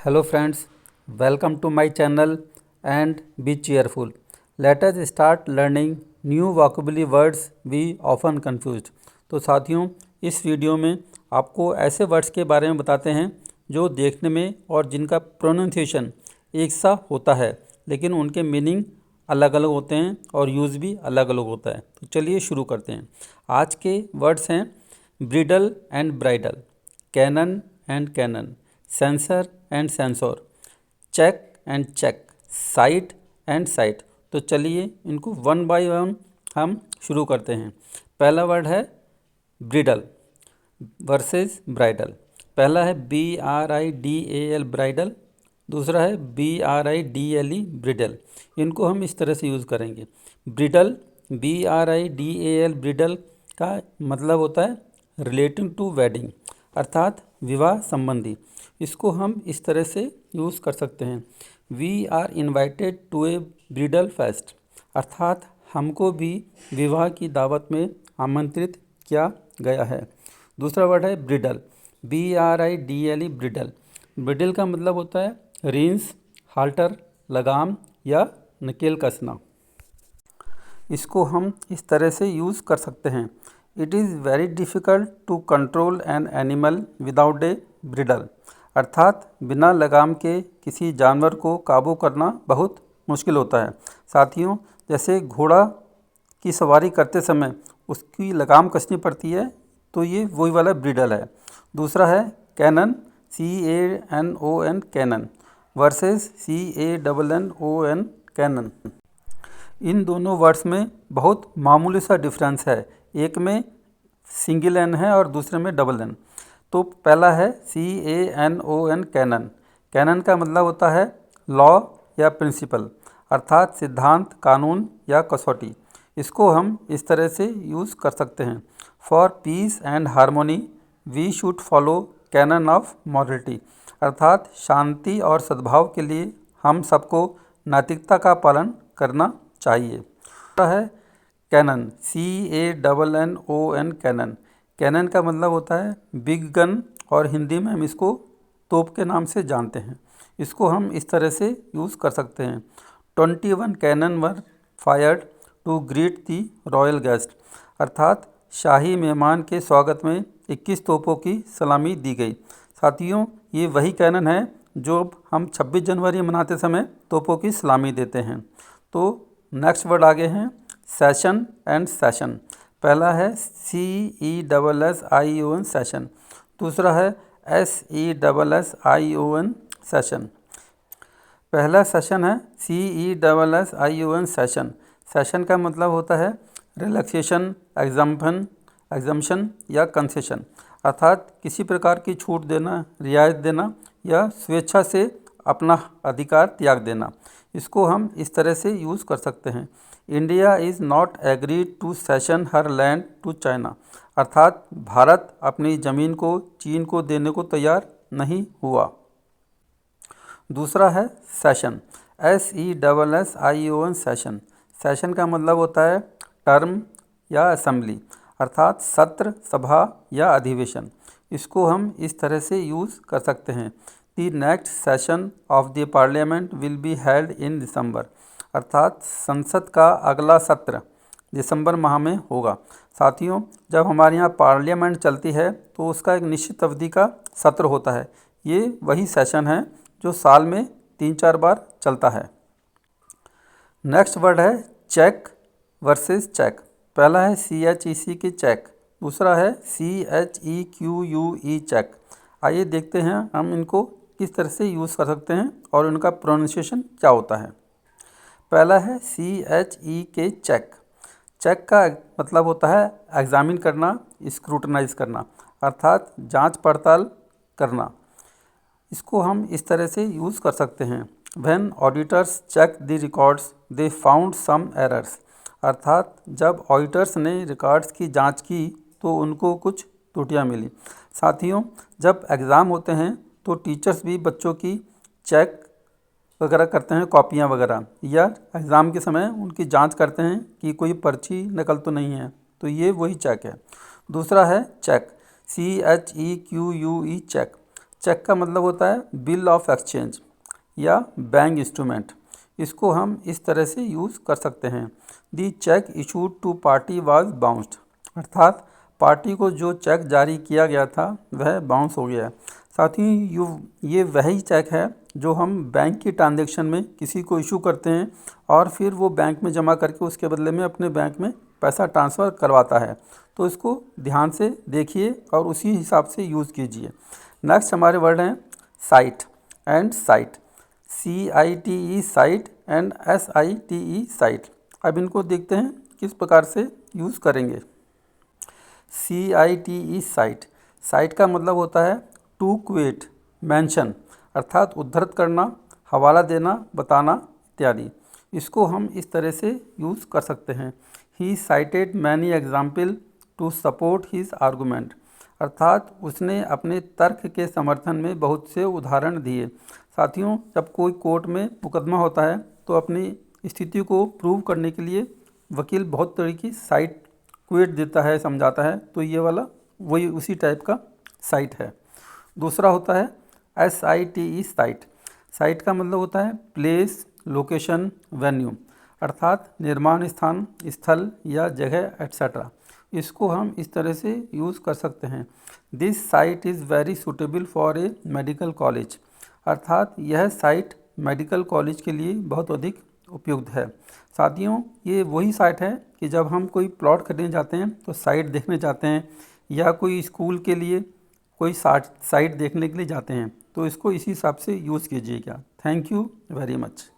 Hello friends, welcome to my channel and be cheerful. Let us start learning new vocabulary words we often confused. तो साथियों, इस video में आपको ऐसे words के बारे में बताते हैं जो देखने में और जिनका प्रोनाउंसिएशन एक सा होता है, लेकिन उनके मीनिंग अलग अलग होते हैं और यूज़ भी अलग अलग होता है। तो चलिए शुरू करते हैं। आज के वर्ड्स हैं bridle and bridal, canon and cannon, censor and sensor, check and cheque, site and sight. तो चलिए इनको वन बाय वन हम शुरू करते हैं। पहला वर्ड है ब्रिडल वर्सेस ब्राइडल। पहला है BRIDAL ब्राइडल, दूसरा है BRIDLE ब्रिडल। इनको हम इस तरह से यूज़ करेंगे। ब्रिडल BRIDAL ब्रिडल का मतलब होता है रिलेटिंग टू वेडिंग, अर्थात विवाह संबंधी। इसको हम इस तरह से यूज़ कर सकते हैं। We are invited to a bridal fest, अर्थात हमको भी विवाह की दावत में आमंत्रित किया गया है। दूसरा वर्ड है ब्रिडल BRIDLE ब्रिडल। ब्रिडल का मतलब होता है रिंस, हाल्टर, लगाम या नकेल कसना। इसको हम इस तरह से यूज़ कर सकते हैं। It is very difficult to control an animal without a bridle, अर्थात बिना लगाम के किसी जानवर को काबू करना बहुत मुश्किल होता है। साथियों, जैसे घोड़ा की सवारी करते समय उसकी लगाम कसनी पड़ती है, तो ये वही वाला ब्रिडल है। दूसरा है canon CANON canon versus CANNON cannon. इन दोनों वर्ड्स में बहुत मामूली सा डिफरेंस है। एक में सिंगल एन है और दूसरे में डबल एन। तो पहला है CANON कैनन। कैनन का मतलब होता है लॉ या प्रिंसिपल, अर्थात सिद्धांत, कानून या कसौटी। इसको हम इस तरह से यूज़ कर सकते हैं। For peace and harmony we should follow canon of morality, अर्थात शांति और सद्भाव के लिए हम सबको नैतिकता का पालन करना चाहिए। दूसरा है कैनन CANNON कैनन। कैनन का मतलब होता है बिग गन, और हिंदी में हम इसको तोप के नाम से जानते हैं। इसको हम इस तरह से यूज़ कर सकते हैं। 21 cannon were fired to greet the royal guest, अर्थात शाही मेहमान के स्वागत में 21 तोपों की सलामी दी गई। साथियों, ये वही कैनन है जो हम 26 जनवरी मनाते समय तोपों की सलामी देते हैं। तो नेक्स्ट वर्ड आगे हैं सेशन एंड सेशन। पहला है CESSION सेशन, दूसरा है SESSION सेशन। पहला सेशन है CESSION सेशन। सेशन का मतलब होता है रिलैक्सेशन, एग्जम्पशन या कंसेशन, अर्थात किसी प्रकार की छूट देना, रियायत देना या स्वेच्छा से अपना अधिकार त्याग देना। इसको हम इस तरह से यूज़ कर सकते हैं। India is not agreed to cession her land to China, अर्थात भारत अपनी ज़मीन को चीन को देने को तैयार नहीं हुआ। दूसरा है सेशन SESSION सेशन। सेशन का मतलब होता है टर्म या असेंबली, अर्थात सत्र, सभा या अधिवेशन। इसको हम इस तरह से यूज़ कर सकते हैं। The next session of the parliament will be held in December, अर्थात संसद का अगला सत्र दिसंबर माह में होगा। साथियों, जब हमारे यहाँ पार्लियामेंट चलती है तो उसका एक निश्चित अवधि का सत्र होता है। ये वही सेशन है जो साल में 3-4 बार चलता है। नेक्स्ट वर्ड है चेक वर्सेस चेक। पहला है CHEC की चेक, दूसरा है CHEQUE चेक। आइए देखते हैं हम इनको किस तरह से यूज़ कर सकते हैं और उनका प्रोनाउंसिएशन क्या होता है। पहला है CHEK चेक। चेक का मतलब होता है एग्जामिन करना, स्क्रूटनाइज करना, अर्थात जांच पड़ताल करना। इसको हम इस तरह से यूज़ कर सकते हैं। When auditors check the records they found some errors, अर्थात जब ऑडिटर्स ने रिकॉर्ड्स की जांच की तो उनको कुछ त्रुटियां मिली। साथियों, जब एग्ज़ाम होते हैं तो टीचर्स भी बच्चों की चेक वगैरह करते हैं, कॉपियां वगैरह, या एग्ज़ाम के समय उनकी जांच करते हैं कि कोई पर्ची नकल तो नहीं है। तो ये वही चेक है। दूसरा है चेक CHEQUE चेक। चेक का मतलब होता है बिल ऑफ एक्सचेंज या बैंक इंस्ट्रूमेंट। इसको हम इस तरह से यूज़ कर सकते हैं, the cheque issued to party was bounced, अर्थात पार्टी को जो चेक जारी किया गया था वह बाउंस हो गया है। साथ ही ये वही चेक है जो हम बैंक की ट्रांजैक्शन में किसी को इशू करते हैं और फिर वो बैंक में जमा करके उसके बदले में अपने बैंक में पैसा ट्रांसफ़र करवाता है। तो इसको ध्यान से देखिए और उसी हिसाब से यूज़ कीजिए। नेक्स्ट हमारे वर्ड हैं site and site, CITE site and SITE site. अब इनको देखते हैं किस प्रकार से यूज़ करेंगे। CITE साइट, साइट का मतलब होता है टू क्वेट, मेंशन, अर्थात उद्धृत करना, हवाला देना, बताना इत्यादि। इसको हम इस तरह से यूज़ कर सकते हैं, he cited many example to support his argument, अर्थात उसने अपने तर्क के समर्थन में बहुत से उदाहरण दिए। साथियों, जब कोई कोर्ट में मुकदमा होता है तो अपनी स्थिति को प्रूव करने के लिए वकील बहुत तरह की साइट क्वेट देता है, समझाता है, तो ये वाला वही उसी टाइप का साइट है। दूसरा होता है SITE साइट, साइट का मतलब होता है प्लेस, लोकेशन, वेन्यू, अर्थात निर्माण स्थान, स्थल या जगह एट्सेट्रा। इसको हम इस तरह से यूज़ कर सकते हैं, this site is very suitable for a medical college, अर्थात यह साइट मेडिकल कॉलेज के लिए बहुत अधिक उपयुक्त है। साथियों, ये वही साइट है कि जब हम कोई प्लॉट खरीदने जाते हैं तो साइट देखने जाते हैं, या कोई स्कूल के लिए कोई साइट देखने के लिए जाते हैं, तो इसको इसी हिसाब से यूज़ कीजिएगा। Thank you very much.